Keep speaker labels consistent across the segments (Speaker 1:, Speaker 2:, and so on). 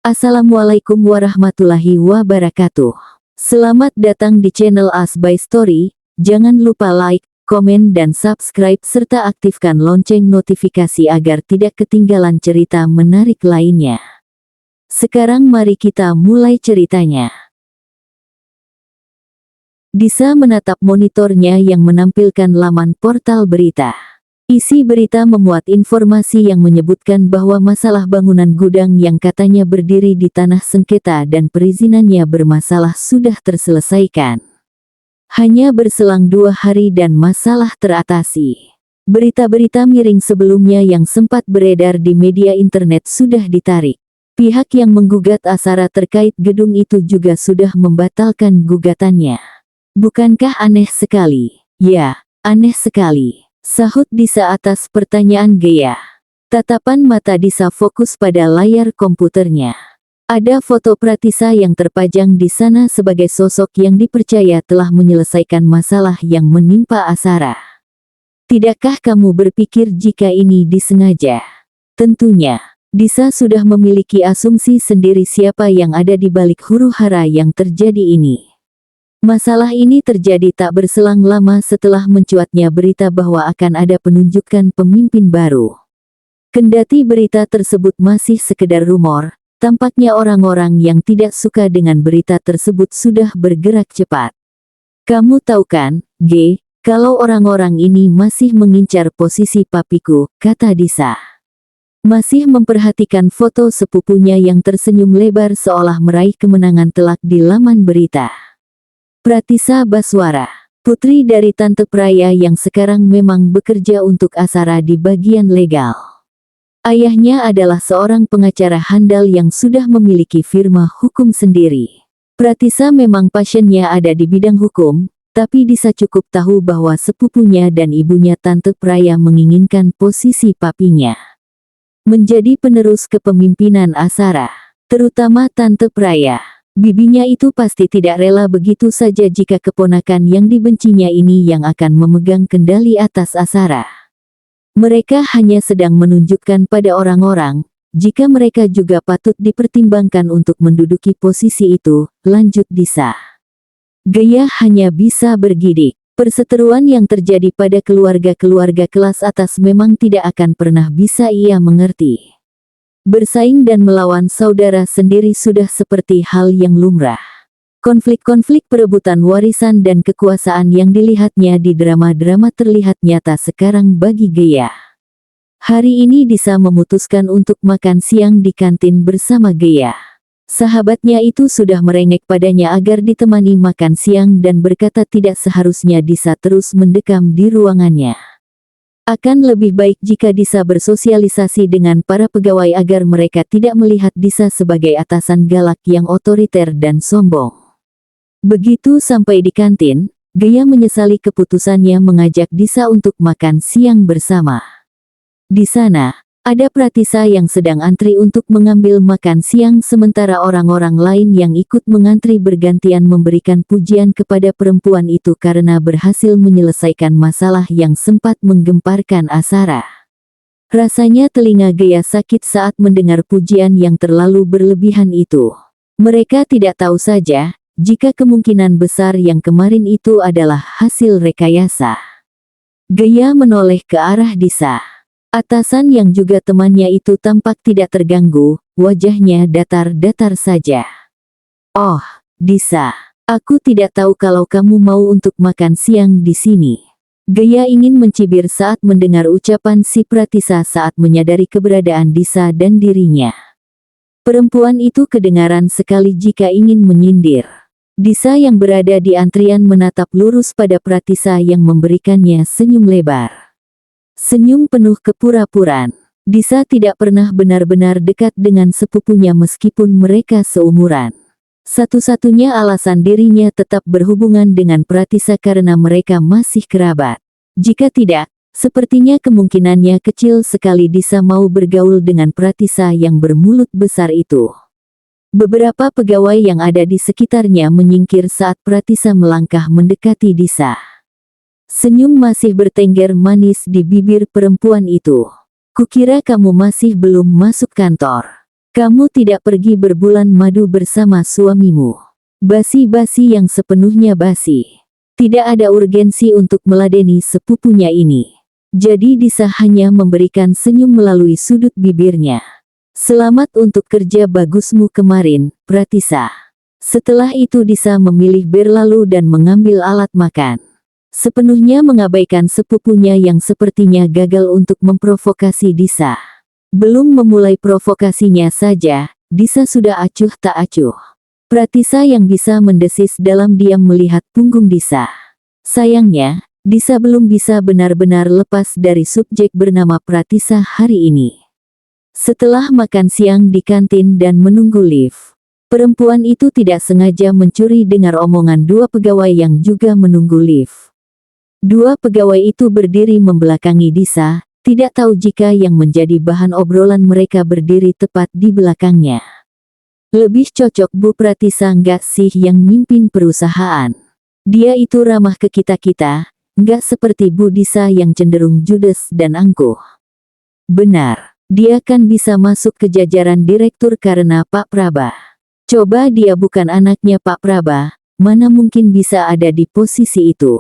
Speaker 1: Assalamualaikum warahmatullahi wabarakatuh. Selamat datang di channel As by Story. Jangan lupa like, komen dan subscribe serta aktifkan lonceng notifikasi agar tidak ketinggalan cerita menarik lainnya. Sekarang mari kita mulai ceritanya. Disa menatap monitornya yang menampilkan laman portal berita. Isi berita memuat informasi yang menyebutkan bahwa masalah bangunan gudang yang katanya berdiri di tanah sengketa dan perizinannya bermasalah sudah terselesaikan. Hanya berselang 2 hari dan masalah teratasi. Berita-berita miring sebelumnya yang sempat beredar di media internet sudah ditarik. Pihak yang menggugat Asara terkait gedung itu juga sudah membatalkan gugatannya. Bukankah aneh sekali? Ya, aneh sekali, sahut Disa atas pertanyaan Gea. Tatapan mata Disa fokus pada layar komputernya. Ada foto Pratisa yang terpajang di sana sebagai sosok yang dipercaya telah menyelesaikan masalah yang menimpa Asara. Tidakkah kamu berpikir jika ini disengaja? Tentunya, Disa sudah memiliki asumsi sendiri siapa yang ada di balik huru-hara yang terjadi ini. Masalah ini terjadi tak berselang lama setelah mencuatnya berita bahwa akan ada penunjukan pemimpin baru. Kendati berita tersebut masih sekedar rumor, tampaknya orang-orang yang tidak suka dengan berita tersebut sudah bergerak cepat. Kamu tahu kan, G, kalau orang-orang ini masih mengincar posisi papiku, kata Disa. Masih memperhatikan foto sepupunya yang tersenyum lebar seolah meraih kemenangan telak di laman berita. Pratisa Baswara, putri dari Tante Praya yang sekarang memang bekerja untuk Asara di bagian legal. Ayahnya adalah seorang pengacara handal yang sudah memiliki firma hukum sendiri. Pratisa memang passionnya ada di bidang hukum, tapi Disa cukup tahu bahwa sepupunya dan ibunya Tante Praya menginginkan posisi papinya menjadi penerus kepemimpinan Asara, terutama Tante Praya. Bibinya itu pasti tidak rela begitu saja jika keponakan yang dibencinya ini yang akan memegang kendali atas Asara. Mereka hanya sedang menunjukkan pada orang-orang, jika mereka juga patut dipertimbangkan untuk menduduki posisi itu, lanjut Disa. Gaya hanya bisa bergidik. Perseteruan yang terjadi pada keluarga-keluarga kelas atas memang tidak akan pernah bisa ia mengerti. Bersaing dan melawan saudara sendiri sudah seperti hal yang lumrah. Konflik-konflik perebutan warisan dan kekuasaan yang dilihatnya di drama-drama terlihat nyata sekarang bagi Gea. Hari ini Disa memutuskan untuk makan siang di kantin bersama Gea. Sahabatnya itu sudah merengek padanya agar ditemani makan siang dan berkata tidak seharusnya Disa terus mendekam di ruangannya. Akan lebih baik jika Disa bersosialisasi dengan para pegawai agar mereka tidak melihat Disa sebagai atasan galak yang otoriter dan sombong. Begitu sampai di kantin, Gea menyesali keputusannya mengajak Disa untuk makan siang bersama. Di sana, ada Pratisa yang sedang antri untuk mengambil makan siang sementara orang-orang lain yang ikut mengantri bergantian memberikan pujian kepada perempuan itu karena berhasil menyelesaikan masalah yang sempat menggemparkan Asara. Rasanya telinga Gea sakit saat mendengar pujian yang terlalu berlebihan itu. Mereka tidak tahu saja, jika kemungkinan besar yang kemarin itu adalah hasil rekayasa. Gea menoleh ke arah Disa. Atasan yang juga temannya itu tampak tidak terganggu, wajahnya datar-datar saja. Oh, Disa, aku tidak tahu kalau kamu mau untuk makan siang di sini. Gea ingin mencibir saat mendengar ucapan si Pratisa saat menyadari keberadaan Disa dan dirinya. Perempuan itu kedengaran sekali jika ingin menyindir. Disa yang berada di antrian menatap lurus pada Pratisa yang memberikannya senyum lebar. Senyum penuh kepura-puraan. Disa tidak pernah benar-benar dekat dengan sepupunya meskipun mereka seumuran. Satu-satunya alasan dirinya tetap berhubungan dengan Pratisa karena mereka masih kerabat. Jika tidak, sepertinya kemungkinannya kecil sekali Disa mau bergaul dengan Pratisa yang bermulut besar itu. Beberapa pegawai yang ada di sekitarnya menyingkir saat Pratisa melangkah mendekati Disa. Senyum masih bertengger manis di bibir perempuan itu. Kukira kamu masih belum masuk kantor. Kamu tidak pergi berbulan madu bersama suamimu. Basi-basi yang sepenuhnya basi. Tidak ada urgensi untuk meladeni sepupunya ini. Jadi Disa hanya memberikan senyum melalui sudut bibirnya. Selamat untuk kerja bagusmu kemarin, Pratisa. Setelah itu Disa memilih berlalu dan mengambil alat makan. Sepenuhnya mengabaikan sepupunya yang sepertinya gagal untuk memprovokasi Disa. Belum memulai provokasinya saja, Disa sudah acuh tak acuh. Pratisa yang bisa mendesis dalam diam melihat punggung Disa. Sayangnya, Disa belum bisa benar-benar lepas dari subjek bernama Pratisa hari ini. Setelah makan siang di kantin dan menunggu lift, perempuan itu tidak sengaja mencuri dengar omongan dua pegawai yang juga menunggu lift. Dua pegawai itu berdiri membelakangi Disa, tidak tahu jika yang menjadi bahan obrolan mereka berdiri tepat di belakangnya. Lebih cocok Bu Pratisa nggak sih yang mimpin perusahaan? Dia itu ramah ke kita-kita, nggak seperti Bu Disa yang cenderung judes dan angkuh. Benar, dia kan bisa masuk ke jajaran direktur karena Pak Praba. Coba dia bukan anaknya Pak Praba, mana mungkin bisa ada di posisi itu.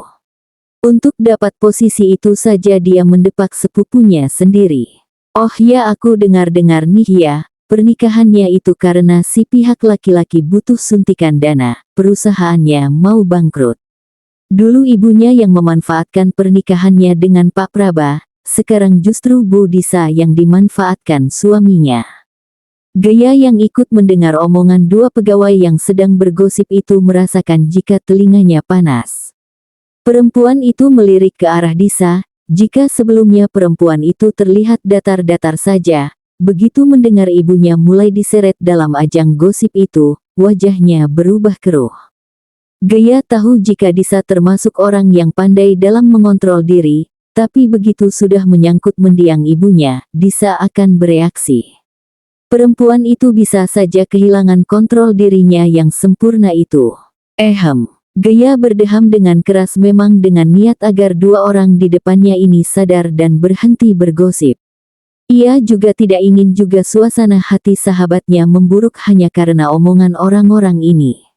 Speaker 1: Untuk dapat posisi itu saja dia mendepak sepupunya sendiri. Oh ya, aku dengar-dengar nih ya, pernikahannya itu karena si pihak laki-laki butuh suntikan dana, perusahaannya mau bangkrut. Dulu ibunya yang memanfaatkan pernikahannya dengan Pak Praba, sekarang justru Bu Disa yang dimanfaatkan suaminya. Gaya yang ikut mendengar omongan dua pegawai yang sedang bergosip itu merasakan jika telinganya panas. Perempuan itu melirik ke arah Disa, jika sebelumnya perempuan itu terlihat datar-datar saja. Begitu mendengar ibunya mulai diseret dalam ajang gosip itu, wajahnya berubah keruh. Gaya tahu jika Disa termasuk orang yang pandai dalam mengontrol diri, tapi begitu sudah menyangkut mendiang ibunya, Disa akan bereaksi. Perempuan itu bisa saja kehilangan kontrol dirinya yang sempurna itu. Gaya berdeham dengan keras memang dengan niat agar dua orang di depannya ini sadar dan berhenti bergosip. Ia juga tidak ingin juga suasana hati sahabatnya memburuk hanya karena omongan orang-orang ini.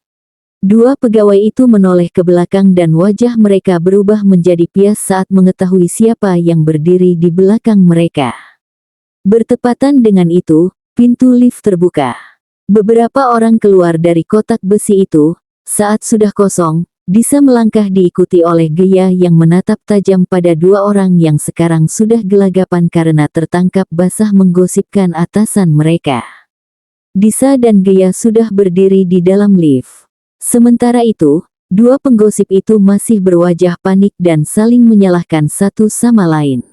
Speaker 1: Dua pegawai itu menoleh ke belakang dan wajah mereka berubah menjadi pias saat mengetahui siapa yang berdiri di belakang mereka. Bertepatan dengan itu, pintu lift terbuka. Beberapa orang keluar dari kotak besi itu. Saat sudah kosong, Disa melangkah diikuti oleh Gaya yang menatap tajam pada dua orang yang sekarang sudah gelagapan karena tertangkap basah menggosipkan atasan mereka. Disa dan Gaya sudah berdiri di dalam lift. Sementara itu, dua penggosip itu masih berwajah panik dan saling menyalahkan satu sama lain.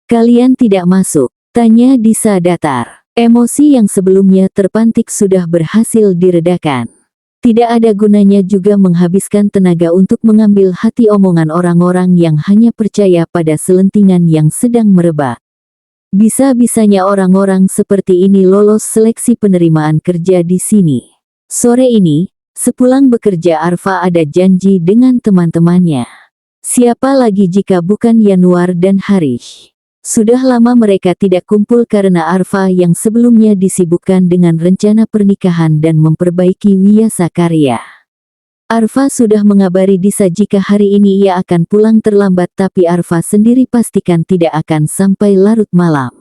Speaker 1: Kalian tidak masuk, tanya Disa datar. Emosi yang sebelumnya terpantik sudah berhasil diredakan. Tidak ada gunanya juga menghabiskan tenaga untuk mengambil hati omongan orang-orang yang hanya percaya pada selentingan yang sedang merebak. Bisa-bisanya orang-orang seperti ini lolos seleksi penerimaan kerja di sini. Sore ini, sepulang bekerja Arfa ada janji dengan teman-temannya. Siapa lagi jika bukan Yanuar dan Harish? Sudah lama mereka tidak kumpul karena Arfa yang sebelumnya disibukkan dengan rencana pernikahan dan memperbaiki Wiyasa Karya. Arfa sudah mengabari Disa jika hari ini ia akan pulang terlambat, tapi Arfa sendiri pastikan tidak akan sampai larut malam.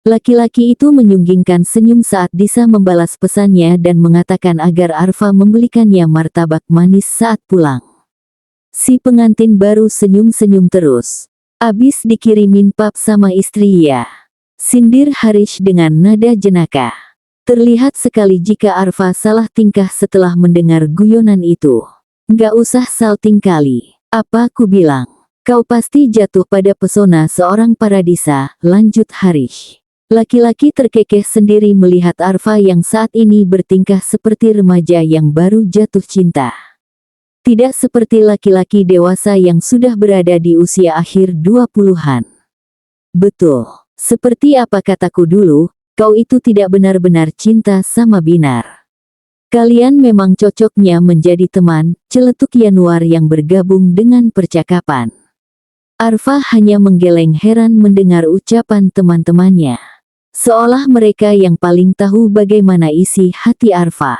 Speaker 1: Laki-laki itu menyunggingkan senyum saat Disa membalas pesannya dan mengatakan agar Arfa membelikannya martabak manis saat pulang. Si pengantin baru senyum-senyum terus. Abis dikirimin pap sama istri ya, sindir Harish dengan nada jenaka. Terlihat sekali jika Arfa salah tingkah setelah mendengar guyonan itu. Nggak usah salting kali, apa ku bilang. Kau pasti jatuh pada pesona seorang Paradisa, lanjut Harish. Laki-laki terkekeh sendiri melihat Arfa yang saat ini bertingkah seperti remaja yang baru jatuh cinta. Tidak seperti laki-laki dewasa yang sudah berada di usia akhir 20-an. Betul, seperti apa kataku dulu, kau itu tidak benar-benar cinta sama Binar. Kalian memang cocoknya menjadi teman, celetuk Yanuar yang bergabung dengan percakapan. Arfa hanya menggeleng heran mendengar ucapan teman-temannya. Seolah mereka yang paling tahu bagaimana isi hati Arfa.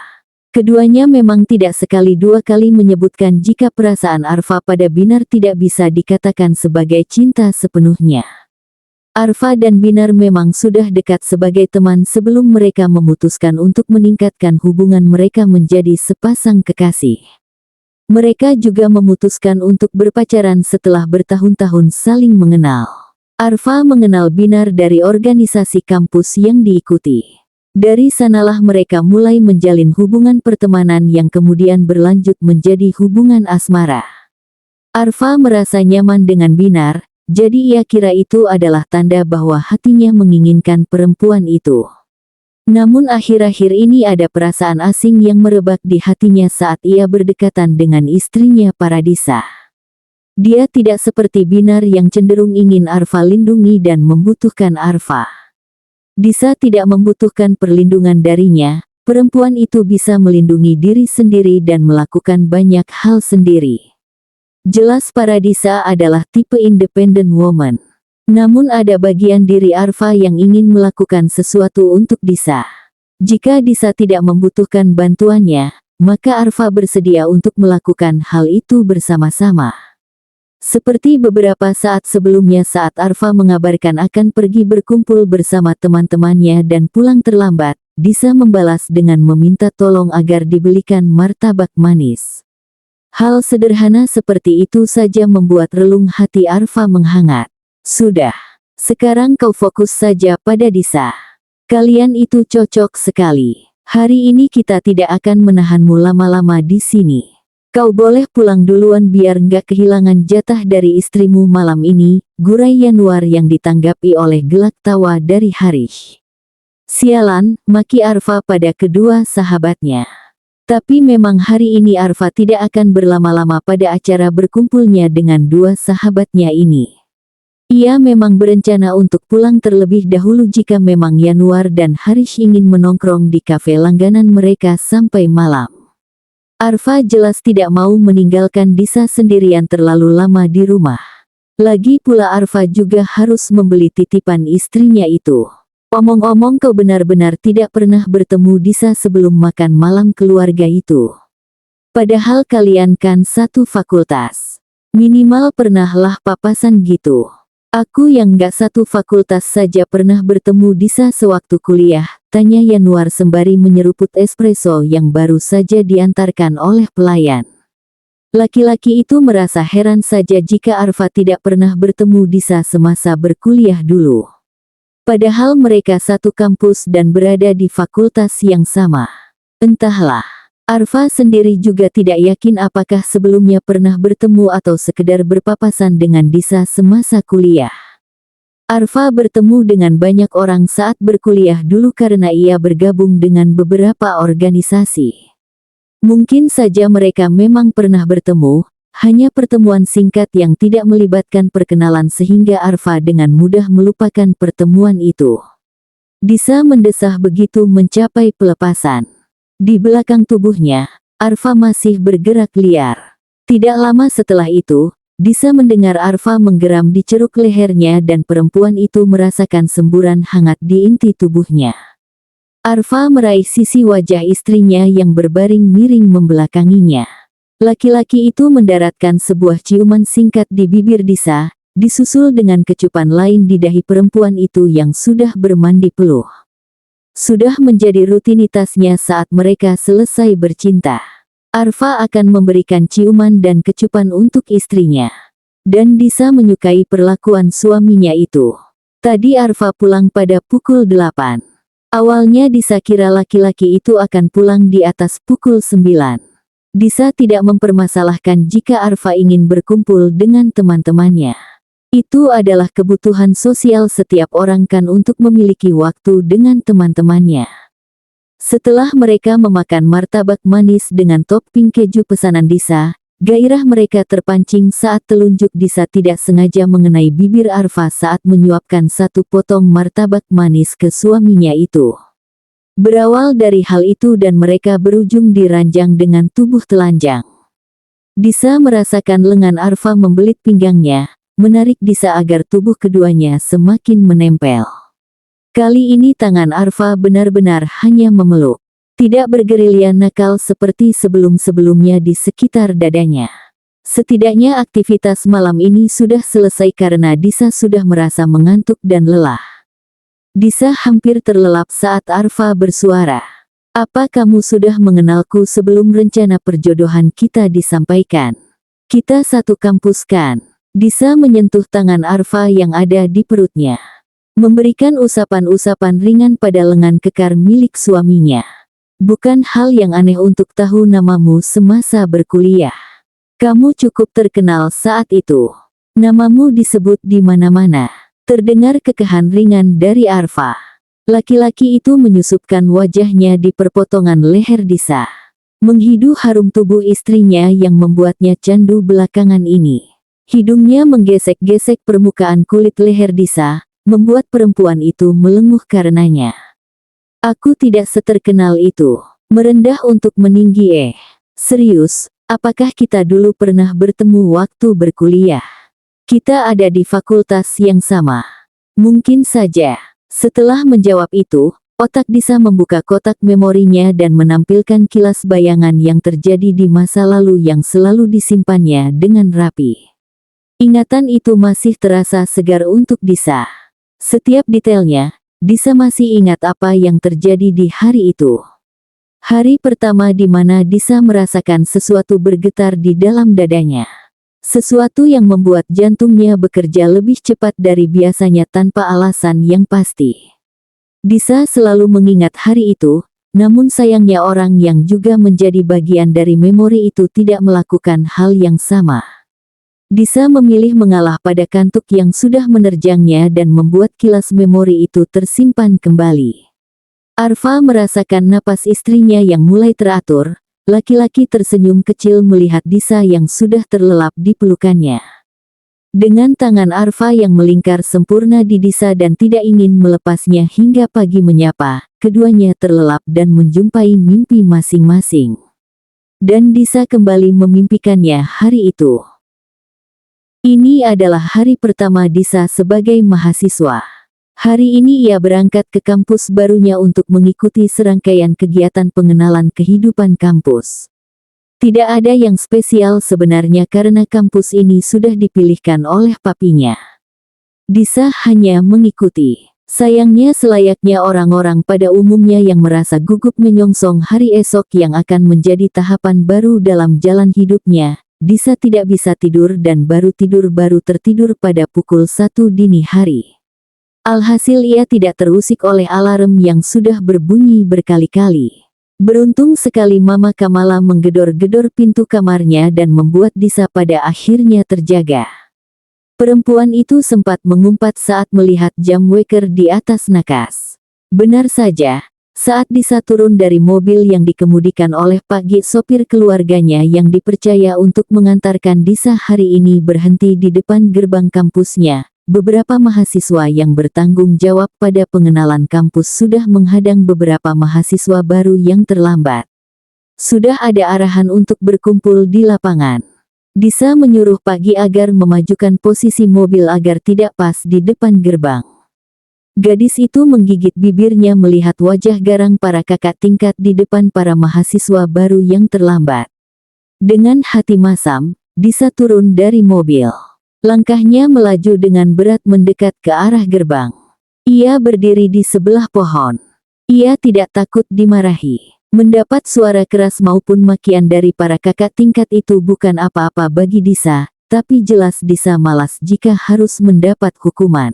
Speaker 1: Keduanya memang tidak sekali dua kali menyebutkan jika perasaan Arfa pada Binar tidak bisa dikatakan sebagai cinta sepenuhnya. Arfa dan Binar memang sudah dekat sebagai teman sebelum mereka memutuskan untuk meningkatkan hubungan mereka menjadi sepasang kekasih. Mereka juga memutuskan untuk berpacaran setelah bertahun-tahun saling mengenal. Arfa mengenal Binar dari organisasi kampus yang diikuti. Dari sanalah mereka mulai menjalin hubungan pertemanan yang kemudian berlanjut menjadi hubungan asmara. Arfa merasa nyaman dengan Binar, jadi ia kira itu adalah tanda bahwa hatinya menginginkan perempuan itu. Namun akhir-akhir ini ada perasaan asing yang merebak di hatinya saat ia berdekatan dengan istrinya Paradisa. Dia tidak seperti Binar yang cenderung ingin Arfa lindungi dan membutuhkan Arfa. Disa tidak membutuhkan perlindungan darinya, perempuan itu bisa melindungi diri sendiri dan melakukan banyak hal sendiri. Jelas Paradisa adalah tipe independent woman. Namun ada bagian diri Arfa yang ingin melakukan sesuatu untuk Disa. Jika Disa tidak membutuhkan bantuannya, maka Arfa bersedia untuk melakukan hal itu bersama-sama. Seperti beberapa saat sebelumnya saat Arfa mengabarkan akan pergi berkumpul bersama teman-temannya dan pulang terlambat, Disa membalas dengan meminta tolong agar dibelikan martabak manis. Hal sederhana seperti itu saja membuat relung hati Arfa menghangat. Sudah, sekarang kau fokus saja pada Disa. Kalian itu cocok sekali. Hari ini kita tidak akan menahanmu lama-lama di sini. Kau boleh pulang duluan biar nggak kehilangan jatah dari istrimu malam ini, gurai Yanuar yang ditanggapi oleh gelak tawa dari Harish. Sialan, maki Arfa pada kedua sahabatnya. Tapi memang hari ini Arfa tidak akan berlama-lama pada acara berkumpulnya dengan dua sahabatnya ini. Ia memang berencana untuk pulang terlebih dahulu jika memang Yanuar dan Harish ingin menongkrong di kafe langganan mereka sampai malam. Arfa jelas tidak mau meninggalkan Disa sendirian terlalu lama di rumah. Lagi pula Arfa juga harus membeli titipan istrinya itu. Omong-omong kau benar-benar tidak pernah bertemu Disa sebelum makan malam keluarga itu. Padahal kalian kan satu fakultas. Minimal pernahlah papasan gitu. Aku yang gak satu fakultas saja pernah bertemu Disa sewaktu kuliah, tanya Yanuar sembari menyeruput espresso yang baru saja diantarkan oleh pelayan. Laki-laki itu merasa heran saja jika Arfa tidak pernah bertemu Disa semasa berkuliah dulu. Padahal mereka satu kampus dan berada di fakultas yang sama. Entahlah. Arfa sendiri juga tidak yakin apakah sebelumnya pernah bertemu atau sekedar berpapasan dengan Disa semasa kuliah. Arfa bertemu dengan banyak orang saat berkuliah dulu karena ia bergabung dengan beberapa organisasi. Mungkin saja mereka memang pernah bertemu, hanya pertemuan singkat yang tidak melibatkan perkenalan sehingga Arfa dengan mudah melupakan pertemuan itu. Disa mendesah begitu mencapai pelepasan. Di belakang tubuhnya, Arfa masih bergerak liar. Tidak lama setelah itu, Disa mendengar Arfa menggeram di ceruk lehernya dan perempuan itu merasakan semburan hangat di inti tubuhnya. Arfa meraih sisi wajah istrinya yang berbaring miring membelakanginya. Laki-laki itu mendaratkan sebuah ciuman singkat di bibir Disa, disusul dengan kecupan lain di dahi perempuan itu yang sudah bermandi peluh. Sudah menjadi rutinitasnya saat mereka selesai bercinta. Arfa akan memberikan ciuman dan kecupan untuk istrinya. Dan Disa menyukai perlakuan suaminya itu. Tadi Arfa pulang pada pukul 8. Awalnya Disa kira laki-laki itu akan pulang di atas pukul 9. Disa tidak mempermasalahkan jika Arfa ingin berkumpul dengan teman-temannya. Itu adalah kebutuhan sosial setiap orang kan untuk memiliki waktu dengan teman-temannya. Setelah mereka memakan martabak manis dengan topping keju pesanan Disa, gairah mereka terpancing saat telunjuk Disa tidak sengaja mengenai bibir Arfa saat menyuapkan satu potong martabak manis ke suaminya itu. Berawal dari hal itu dan mereka berujung di ranjang dengan tubuh telanjang. Disa merasakan lengan Arfa membelit pinggangnya, menarik Disa agar tubuh keduanya semakin menempel. Kali ini tangan Arfa benar-benar hanya memeluk. Tidak bergerilya nakal seperti sebelum-sebelumnya di sekitar dadanya. Setidaknya aktivitas malam ini sudah selesai karena Disa sudah merasa mengantuk dan lelah. Disa hampir terlelap saat Arfa bersuara. Apa kamu sudah mengenalku sebelum rencana perjodohan kita disampaikan? Kita satu kampus kan? Disa menyentuh tangan Arfa yang ada di perutnya. Memberikan usapan-usapan ringan pada lengan kekar milik suaminya. Bukan hal yang aneh untuk tahu namamu semasa berkuliah. Kamu cukup terkenal saat itu. Namamu disebut di mana-mana. Terdengar kekahan ringan dari Arfa. Laki-laki itu menyusupkan wajahnya di perpotongan leher Disa. Menghidu harum tubuh istrinya yang membuatnya candu belakangan ini. Hidungnya menggesek-gesek permukaan kulit leher Disa, membuat perempuan itu melenguh karenanya. Aku tidak seterkenal itu. Merendah untuk meninggi. Serius, apakah kita dulu pernah bertemu waktu berkuliah? Kita ada di fakultas yang sama. Mungkin saja. Setelah menjawab itu, otak Disa membuka kotak memorinya dan menampilkan kilas bayangan yang terjadi di masa lalu yang selalu disimpannya dengan rapi. Ingatan itu masih terasa segar untuk Disa. Setiap detailnya, Disa masih ingat apa yang terjadi di hari itu. Hari pertama di mana Disa merasakan sesuatu bergetar di dalam dadanya. Sesuatu yang membuat jantungnya bekerja lebih cepat dari biasanya tanpa alasan yang pasti. Disa selalu mengingat hari itu, namun sayangnya orang yang juga menjadi bagian dari memori itu tidak melakukan hal yang sama. Disa memilih mengalah pada kantuk yang sudah menerjangnya dan membuat kilas memori itu tersimpan kembali. Arfa merasakan napas istrinya yang mulai teratur. Laki-laki tersenyum kecil melihat Disa yang sudah terlelap di pelukannya. Dengan tangan Arfa yang melingkar sempurna di Disa dan tidak ingin melepasnya hingga pagi menyapa, keduanya terlelap dan menjumpai mimpi masing-masing. Dan Disa kembali memimpikannya hari itu. Ini adalah hari pertama Disa sebagai mahasiswa. Hari ini ia berangkat ke kampus barunya untuk mengikuti serangkaian kegiatan pengenalan kehidupan kampus. Tidak ada yang spesial sebenarnya karena kampus ini sudah dipilihkan oleh papinya. Disa hanya mengikuti. Sayangnya selayaknya orang-orang pada umumnya yang merasa gugup menyongsong hari esok yang akan menjadi tahapan baru dalam jalan hidupnya, Disa tidak bisa tidur dan baru tertidur pada pukul 1 dini hari. Alhasil ia tidak terusik oleh alarm yang sudah berbunyi berkali-kali. Beruntung sekali Mama Kamala menggedor-gedor pintu kamarnya dan membuat Disa pada akhirnya terjaga. Perempuan itu sempat mengumpat saat melihat jam waker di atas nakas. Benar saja, saat Disa turun dari mobil yang dikemudikan oleh Pak G, sopir keluarganya yang dipercaya untuk mengantarkan Disa hari ini berhenti di depan gerbang kampusnya. Beberapa mahasiswa yang bertanggung jawab pada pengenalan kampus sudah menghadang beberapa mahasiswa baru yang terlambat. Sudah ada arahan untuk berkumpul di lapangan. Disa menyuruh Pak Gi agar memajukan posisi mobil agar tidak pas di depan gerbang. Gadis itu menggigit bibirnya melihat wajah garang para kakak tingkat di depan para mahasiswa baru yang terlambat. Dengan hati masam, Disa turun dari mobil. Langkahnya melaju dengan berat mendekat ke arah gerbang. Ia berdiri di sebelah pohon. Ia tidak takut dimarahi. Mendapat suara keras maupun makian dari para kakak tingkat itu bukan apa-apa bagi Disa, tapi jelas Disa malas jika harus mendapat hukuman.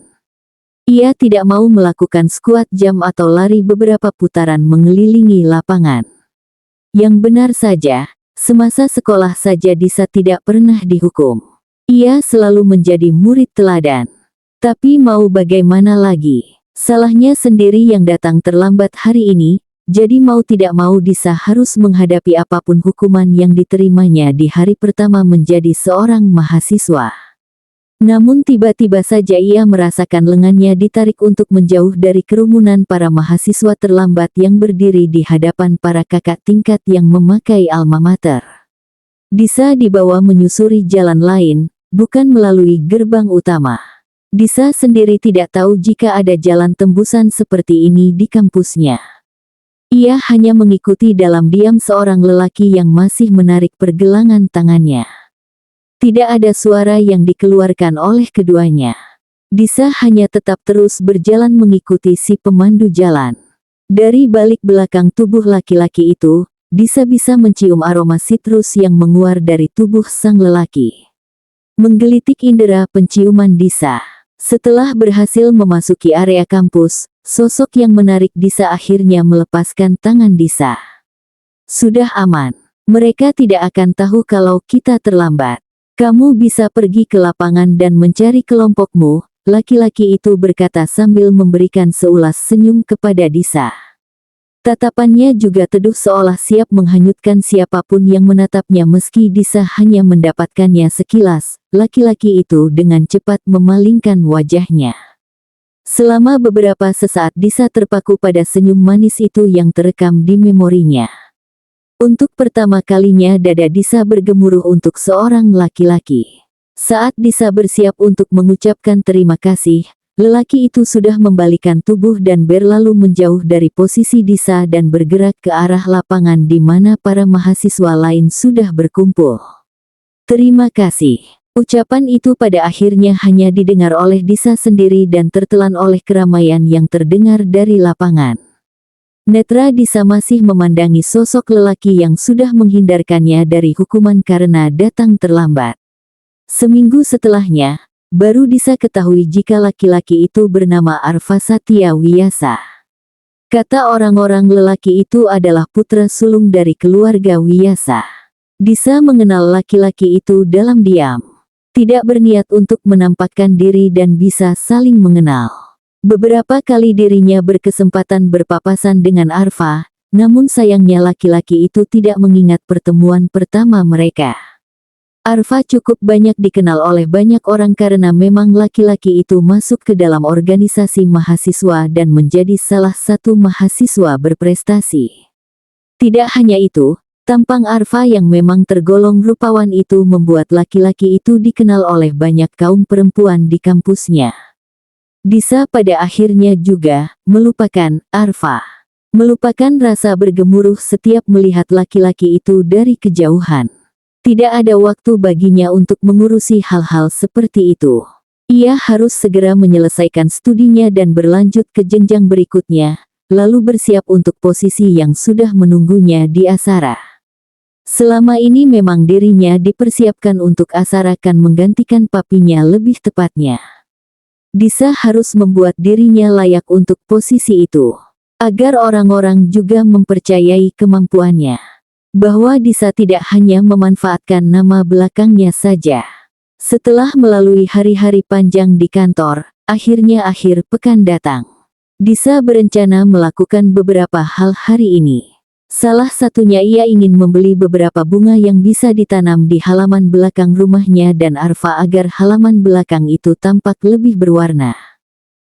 Speaker 1: Ia tidak mau melakukan squat jam atau lari beberapa putaran mengelilingi lapangan. Yang benar saja, semasa sekolah saja Disa tidak pernah dihukum. Ia selalu menjadi murid teladan. Tapi mau bagaimana lagi? Salahnya sendiri yang datang terlambat hari ini, jadi mau tidak mau Disa harus menghadapi apapun hukuman yang diterimanya di hari pertama menjadi seorang mahasiswa. Namun tiba-tiba saja ia merasakan lengannya ditarik untuk menjauh dari kerumunan para mahasiswa terlambat yang berdiri di hadapan para kakak tingkat yang memakai alma mater. Disa dibawa menyusuri jalan lain, bukan melalui gerbang utama. Disa sendiri tidak tahu jika ada jalan tembusan seperti ini di kampusnya. Ia hanya mengikuti dalam diam seorang lelaki yang masih menarik pergelangan tangannya. Tidak ada suara yang dikeluarkan oleh keduanya. Disa hanya tetap terus berjalan mengikuti si pemandu jalan. Dari balik belakang tubuh laki-laki itu, Disa bisa mencium aroma sitrus yang menguar dari tubuh sang lelaki. Menggelitik indera penciuman Disa. Setelah berhasil memasuki area kampus, sosok yang menarik Disa akhirnya melepaskan tangan Disa. Sudah aman. Mereka tidak akan tahu kalau kita terlambat. Kamu bisa pergi ke lapangan dan mencari kelompokmu, laki-laki itu berkata sambil memberikan seulas senyum kepada Disa. Tatapannya juga teduh seolah siap menghanyutkan siapapun yang menatapnya meski Disa hanya mendapatkannya sekilas. Laki-laki itu dengan cepat memalingkan wajahnya. Selama beberapa sesaat Disa terpaku pada senyum manis itu yang terekam di memorinya. Untuk pertama kalinya dada Disa bergemuruh untuk seorang laki-laki. Saat Disa bersiap untuk mengucapkan terima kasih, lelaki itu sudah membalikan tubuh dan berlalu menjauh dari posisi Disa dan bergerak ke arah lapangan di mana para mahasiswa lain sudah berkumpul. Terima kasih. Ucapan itu pada akhirnya hanya didengar oleh Disa sendiri dan tertelan oleh keramaian yang terdengar dari lapangan. Netra Disa masih memandangi sosok lelaki yang sudah menghindarkannya dari hukuman karena datang terlambat. Seminggu setelahnya, baru Disa ketahui jika laki-laki itu bernama Arfa Satya Wiyasa. Kata orang-orang lelaki itu adalah putra sulung dari keluarga Wiyasa. Disa mengenal laki-laki itu dalam diam. Tidak berniat untuk menampakkan diri dan bisa saling mengenal. Beberapa kali dirinya berkesempatan berpapasan dengan Arfa, namun sayangnya laki-laki itu tidak mengingat pertemuan pertama mereka. Arfa cukup banyak dikenal oleh banyak orang karena memang laki-laki itu masuk ke dalam organisasi mahasiswa dan menjadi salah satu mahasiswa berprestasi. Tidak hanya itu, tampang Arfa yang memang tergolong rupawan itu membuat laki-laki itu dikenal oleh banyak kaum perempuan di kampusnya. Disa pada akhirnya juga melupakan Arfa. Melupakan rasa bergemuruh setiap melihat laki-laki itu dari kejauhan. Tidak ada waktu baginya untuk mengurusi hal-hal seperti itu. Ia harus segera menyelesaikan studinya dan berlanjut ke jenjang berikutnya, lalu bersiap untuk posisi yang sudah menunggunya di Asara. Selama ini memang dirinya dipersiapkan untuk Asara akan menggantikan papinya lebih tepatnya. Disa harus membuat dirinya layak untuk posisi itu, agar orang-orang juga mempercayai kemampuannya. Bahwa Disa tidak hanya memanfaatkan nama belakangnya saja. Setelah melalui hari-hari panjang di kantor, akhirnya akhir pekan datang. Disa berencana melakukan beberapa hal hari ini. Salah satunya ia ingin membeli beberapa bunga yang bisa ditanam di halaman belakang rumahnya dan Arfa agar halaman belakang itu tampak lebih berwarna.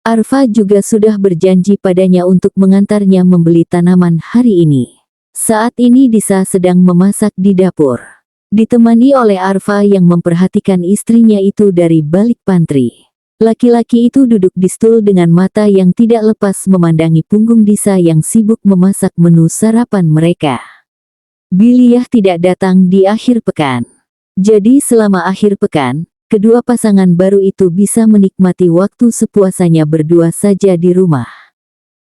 Speaker 1: Arfa juga sudah berjanji padanya untuk mengantarnya membeli tanaman hari ini. Saat ini Disa sedang memasak di dapur. Ditemani oleh Arfa yang memperhatikan istrinya itu dari balik pantry. Laki-laki itu duduk di stul dengan mata yang tidak lepas memandangi punggung Disa yang sibuk memasak menu sarapan mereka. Biliah tidak datang di akhir pekan. Jadi selama akhir pekan, kedua pasangan baru itu bisa menikmati waktu sepuasanya berdua saja di rumah.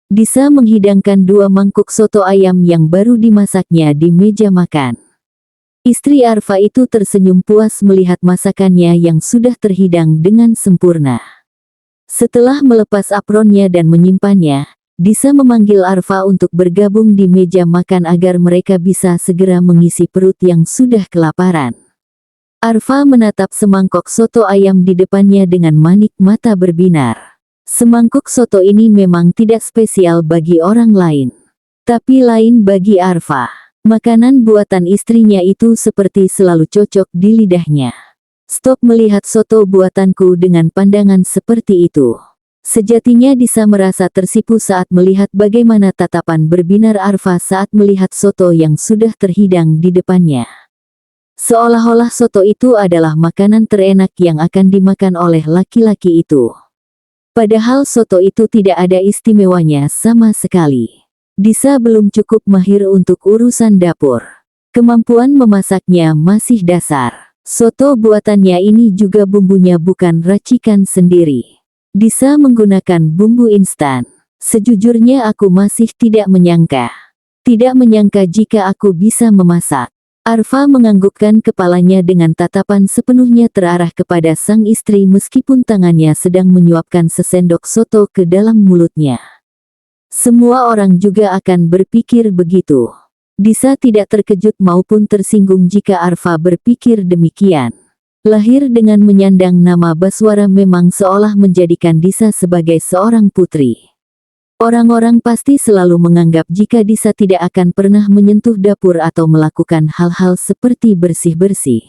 Speaker 1: Disa menghidangkan 2 mangkuk soto ayam yang baru dimasaknya di meja makan. Istri Arfa itu tersenyum puas melihat masakannya yang sudah terhidang dengan sempurna. Setelah melepas apronnya dan menyimpannya, Disa memanggil Arfa untuk bergabung di meja makan agar mereka bisa segera mengisi perut yang sudah kelaparan. Arfa menatap semangkok soto ayam di depannya dengan manik mata berbinar. Semangkuk soto ini memang tidak spesial bagi orang lain, tapi lain bagi Arfa. Makanan buatan istrinya itu seperti selalu cocok di lidahnya. Stop melihat soto buatanku dengan pandangan seperti itu. Sejatinya Disa merasa tersipu saat melihat bagaimana tatapan berbinar Arfa saat melihat soto yang sudah terhidang di depannya. Seolah-olah soto itu adalah makanan terenak yang akan dimakan oleh laki-laki itu. Padahal soto itu tidak ada istimewanya sama sekali. Disa belum cukup mahir untuk urusan dapur. Kemampuan memasaknya masih dasar. Soto buatannya ini juga bumbunya bukan racikan sendiri. Disa menggunakan bumbu instan. Sejujurnya aku masih tidak menyangka. Tidak menyangka jika aku bisa memasak. Arfa menganggukkan kepalanya dengan tatapan sepenuhnya terarah kepada sang istri meskipun tangannya sedang menyuapkan sesendok soto ke dalam mulutnya. Semua orang juga akan berpikir begitu. Disa tidak terkejut maupun tersinggung jika Arfa berpikir demikian. Lahir dengan menyandang nama Baswara memang seolah menjadikan Disa sebagai seorang putri. Orang-orang pasti selalu menganggap jika Disa tidak akan pernah menyentuh dapur atau melakukan hal-hal seperti bersih-bersih.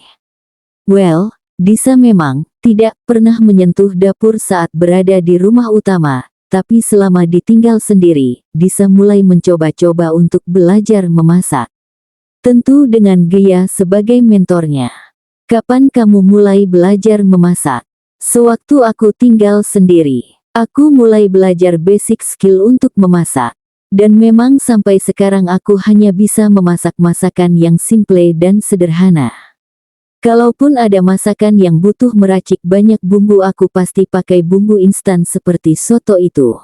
Speaker 1: Well, Disa memang tidak pernah menyentuh dapur saat berada di rumah utama, tapi selama ditinggal sendiri, Disa mulai mencoba-coba untuk belajar memasak. Tentu dengan Gea sebagai mentornya. Kapan kamu mulai belajar memasak? Sewaktu aku tinggal sendiri. Aku mulai belajar basic skill untuk memasak. Dan memang sampai sekarang aku hanya bisa memasak masakan yang simple dan sederhana. Kalaupun ada masakan yang butuh meracik banyak bumbu aku pasti pakai bumbu instan seperti soto itu.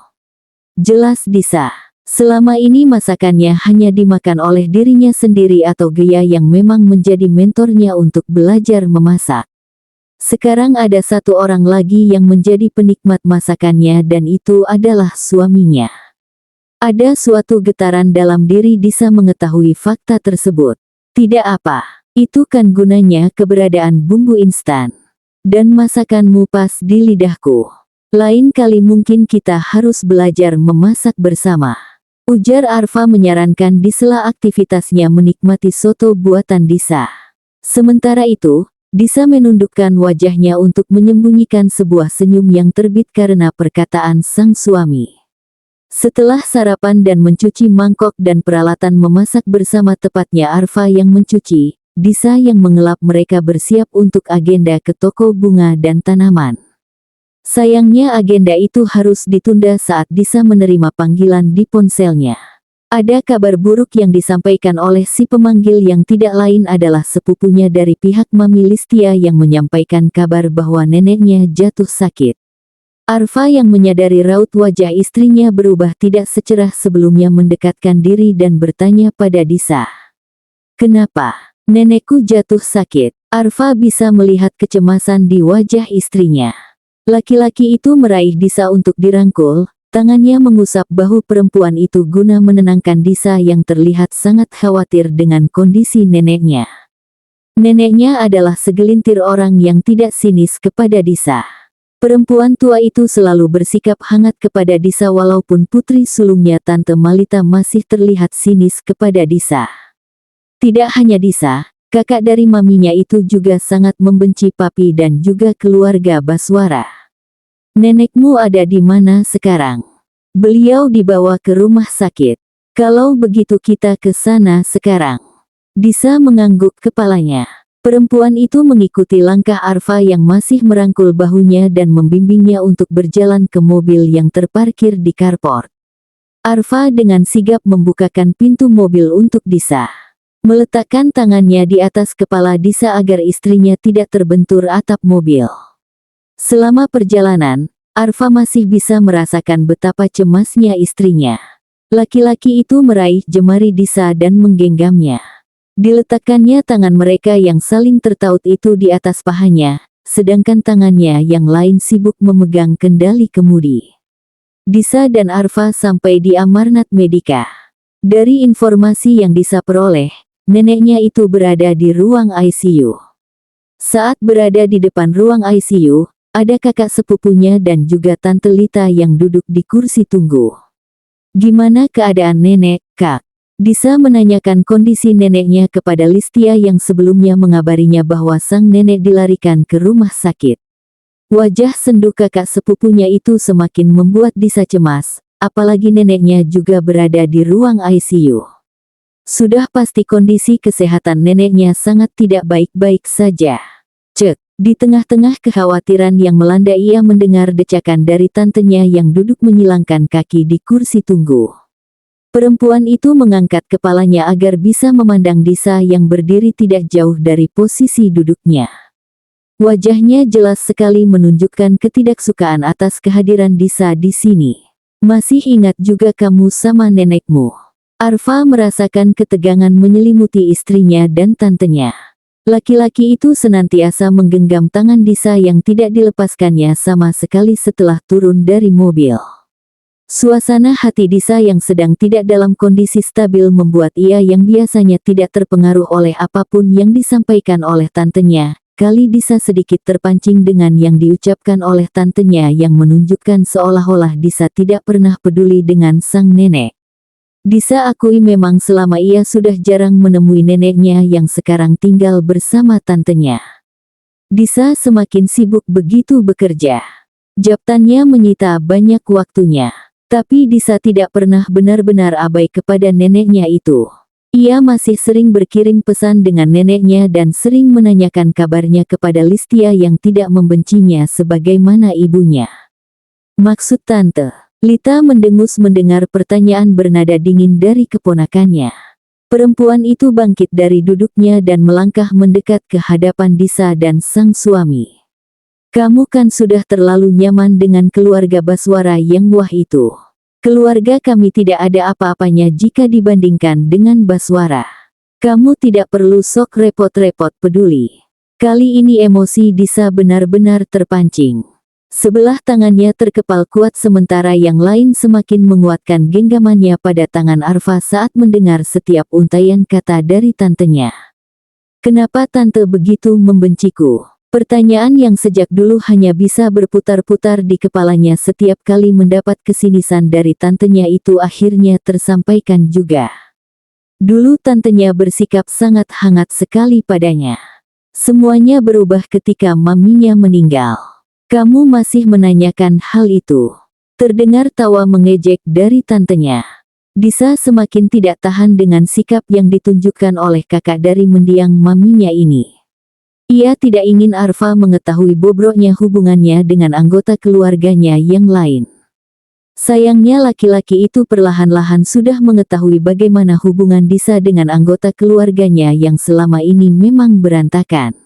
Speaker 1: Jelas Disa. Selama ini masakannya hanya dimakan oleh dirinya sendiri atau Gea yang memang menjadi mentornya untuk belajar memasak. Sekarang ada satu orang lagi yang menjadi penikmat masakannya dan itu adalah suaminya. Ada suatu getaran dalam diri Disa mengetahui fakta tersebut. Tidak apa, itu kan gunanya keberadaan bumbu instan. Dan masakanmu pas di lidahku. Lain kali mungkin kita harus belajar memasak bersama. Ujar Arfa menyarankan di sela aktivitasnya menikmati soto buatan Disa. Sementara itu, Disa menundukkan wajahnya untuk menyembunyikan sebuah senyum yang terbit karena perkataan sang suami. Setelah sarapan dan mencuci mangkok dan peralatan memasak bersama tepatnya Arfa yang mencuci, Disa yang mengelap mereka bersiap untuk agenda ke toko bunga dan tanaman. Sayangnya agenda itu harus ditunda saat Disa menerima panggilan di ponselnya. Ada kabar buruk yang disampaikan oleh si pemanggil yang tidak lain adalah sepupunya dari pihak Mami Listia yang menyampaikan kabar bahwa neneknya jatuh sakit. Arfa yang menyadari raut wajah istrinya berubah tidak secerah sebelumnya mendekatkan diri dan bertanya pada Disa. Kenapa? Nenekku jatuh sakit. Arfa bisa melihat kecemasan di wajah istrinya. Laki-laki itu meraih Disa untuk dirangkul. Tangannya mengusap bahu perempuan itu guna menenangkan Disa yang terlihat sangat khawatir dengan kondisi neneknya. Neneknya adalah segelintir orang yang tidak sinis kepada Disa. Perempuan tua itu selalu bersikap hangat kepada Disa walaupun putri sulungnya Tante Malita masih terlihat sinis kepada Disa. Tidak hanya Disa, kakak dari maminya itu juga sangat membenci papi dan juga keluarga Baswara. Nenekmu ada di mana sekarang? Beliau dibawa ke rumah sakit. Kalau begitu kita ke sana sekarang. Disa mengangguk kepalanya. Perempuan itu mengikuti langkah Arfa yang masih merangkul bahunya dan membimbingnya untuk berjalan ke mobil yang terparkir di carport. Arfa dengan sigap membukakan pintu mobil untuk Disa. Meletakkan tangannya di atas kepala Disa agar istrinya tidak terbentur atap mobil. Selama perjalanan, Arfa masih bisa merasakan betapa cemasnya istrinya. Laki-laki itu meraih jemari Disa dan menggenggamnya. Diletakkannya tangan mereka yang saling tertaut itu di atas pahanya, sedangkan tangannya yang lain sibuk memegang kendali kemudi. Disa dan Arfa sampai di Amarnat Medika. Dari informasi yang Disa peroleh, neneknya itu berada di ruang ICU. Saat berada di depan ruang ICU, ada kakak sepupunya dan juga Tante Lita yang duduk di kursi tunggu. Gimana keadaan nenek, Kak? Disa menanyakan kondisi neneknya kepada Listia yang sebelumnya mengabarinya bahwa sang nenek dilarikan ke rumah sakit. Wajah sendu kakak sepupunya itu semakin membuat Disa cemas, apalagi neneknya juga berada di ruang ICU. Sudah pasti kondisi kesehatan neneknya sangat tidak baik-baik saja. Cek, di tengah-tengah kekhawatiran yang melanda ia mendengar decakan dari tantenya yang duduk menyilangkan kaki di kursi tunggu. Perempuan itu mengangkat kepalanya agar bisa memandang Disa yang berdiri tidak jauh dari posisi duduknya. Wajahnya jelas sekali menunjukkan ketidaksukaan atas kehadiran Disa di sini. Masih ingat juga kamu sama nenekmu? Arfa merasakan ketegangan menyelimuti istrinya dan tantenya. Laki-laki itu senantiasa menggenggam tangan Disa yang tidak dilepaskannya sama sekali setelah turun dari mobil. Suasana hati Disa yang sedang tidak dalam kondisi stabil membuat ia yang biasanya tidak terpengaruh oleh apapun yang disampaikan oleh tantenya. Kali Disa sedikit terpancing dengan yang diucapkan oleh tantenya yang menunjukkan seolah-olah Disa tidak pernah peduli dengan sang nenek. Disa akui memang selama ia sudah jarang menemui neneknya yang sekarang tinggal bersama tantenya. Disa semakin sibuk begitu bekerja. Jabatannya menyita banyak waktunya. Tapi Disa tidak pernah benar-benar abai kepada neneknya itu. Ia masih sering berkirim pesan dengan neneknya dan sering menanyakan kabarnya kepada Listia yang tidak membencinya sebagaimana ibunya. Maksud Tante? Lita mendengus mendengar pertanyaan bernada dingin dari keponakannya. Perempuan itu bangkit dari duduknya dan melangkah mendekat ke hadapan Disa dan sang suami. Kamu kan sudah terlalu nyaman dengan keluarga Baswara yang wah itu. Keluarga kami tidak ada apa-apanya jika dibandingkan dengan Baswara. Kamu tidak perlu sok repot-repot peduli. Kali ini emosi Disa benar-benar terpancing. Sebelah tangannya terkepal kuat sementara yang lain semakin menguatkan genggamannya pada tangan Arfa saat mendengar setiap untaian kata dari tantenya. Kenapa tante begitu membenciku? Pertanyaan yang sejak dulu hanya bisa berputar-putar di kepalanya setiap kali mendapat kesinisan dari tantenya itu akhirnya tersampaikan juga. Dulu tantenya bersikap sangat hangat sekali padanya. Semuanya berubah ketika maminya meninggal. Kamu masih menanyakan hal itu. Terdengar tawa mengejek dari tantenya. Disa semakin tidak tahan dengan sikap yang ditunjukkan oleh kakak dari mendiang maminya ini. Ia tidak ingin Arfa mengetahui bobroknya hubungannya dengan anggota keluarganya yang lain. Sayangnya laki-laki itu perlahan-lahan sudah mengetahui bagaimana hubungan Disa dengan anggota keluarganya yang selama ini memang berantakan.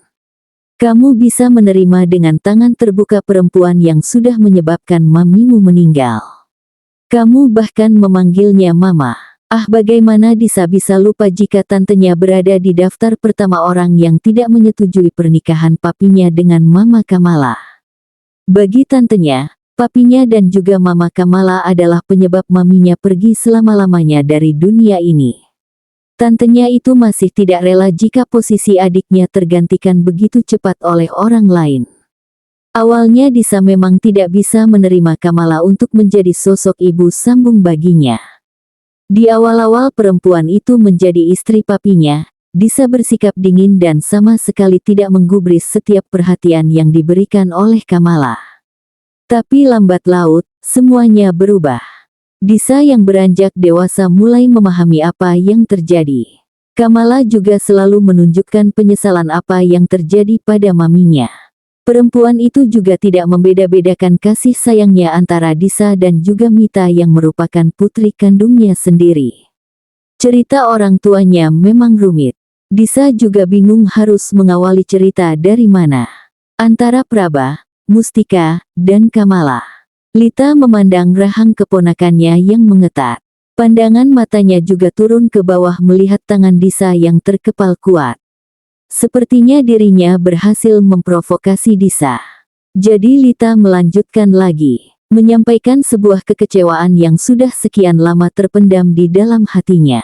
Speaker 1: Kamu bisa menerima dengan tangan terbuka perempuan yang sudah menyebabkan mamimu meninggal. Kamu bahkan memanggilnya mama. Ah, bagaimana Disa bisa lupa jika tantenya berada di daftar pertama orang yang tidak menyetujui pernikahan papinya dengan Mama Kamala. Bagi tantenya, papinya dan juga Mama Kamala adalah penyebab maminya pergi selama-lamanya dari dunia ini. Tantenya itu masih tidak rela jika posisi adiknya tergantikan begitu cepat oleh orang lain. Awalnya Disa memang tidak bisa menerima Kamala untuk menjadi sosok ibu sambung baginya. Di awal-awal perempuan itu menjadi istri papinya, Disa bersikap dingin dan sama sekali tidak menggubris setiap perhatian yang diberikan oleh Kamala. Tapi lambat laut, semuanya berubah. Disa yang beranjak dewasa mulai memahami apa yang terjadi. Kamala juga selalu menunjukkan penyesalan apa yang terjadi pada maminya. Perempuan itu juga tidak membeda-bedakan kasih sayangnya antara Disa dan juga Mita yang merupakan putri kandungnya sendiri. Cerita orang tuanya memang rumit. Disa juga bingung harus mengawali cerita dari mana. Antara Praba, Mustika, dan Kamala. Lita memandang rahang keponakannya yang mengetat. Pandangan matanya juga turun ke bawah melihat tangan Disa yang terkepal kuat. Sepertinya dirinya berhasil memprovokasi Disa. Jadi Lita melanjutkan lagi, menyampaikan sebuah kekecewaan yang sudah sekian lama terpendam di dalam hatinya.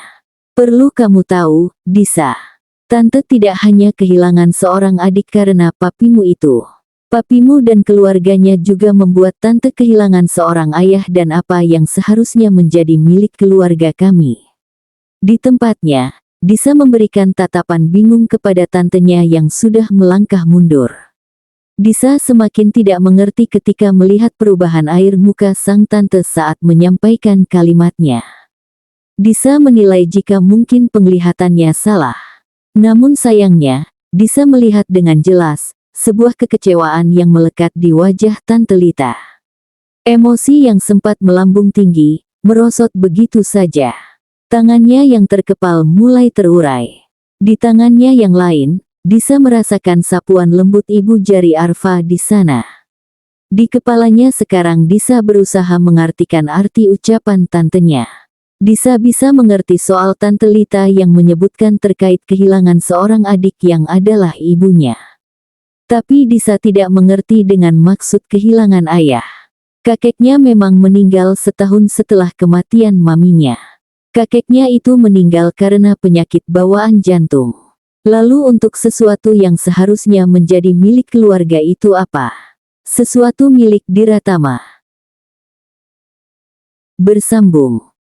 Speaker 1: Perlu kamu tahu, Disa. Tante tidak hanya kehilangan seorang adik karena papimu itu. Papimu dan keluarganya juga membuat tante kehilangan seorang ayah dan apa yang seharusnya menjadi milik keluarga kami. Di tempatnya, Disa memberikan tatapan bingung kepada tantenya yang sudah melangkah mundur. Disa semakin tidak mengerti ketika melihat perubahan air muka sang tante saat menyampaikan kalimatnya. Disa menilai jika mungkin penglihatannya salah. Namun sayangnya, Disa melihat dengan jelas sebuah kekecewaan yang melekat di wajah Tante Lita. Emosi yang sempat melambung tinggi, merosot begitu saja. Tangannya yang terkepal mulai terurai. Di tangannya yang lain, Disa merasakan sapuan lembut ibu jari Arfa di sana. Di kepalanya sekarang Disa berusaha mengartikan arti ucapan tantenya. Disa bisa mengerti soal Tante Lita yang menyebutkan terkait kehilangan seorang adik yang adalah ibunya. Tapi Disa tidak mengerti dengan maksud kehilangan ayah. Kakeknya memang meninggal setahun setelah kematian maminya. Kakeknya itu meninggal karena penyakit bawaan jantung. Lalu untuk sesuatu yang seharusnya menjadi milik keluarga itu apa? Sesuatu milik Diratama. Bersambung.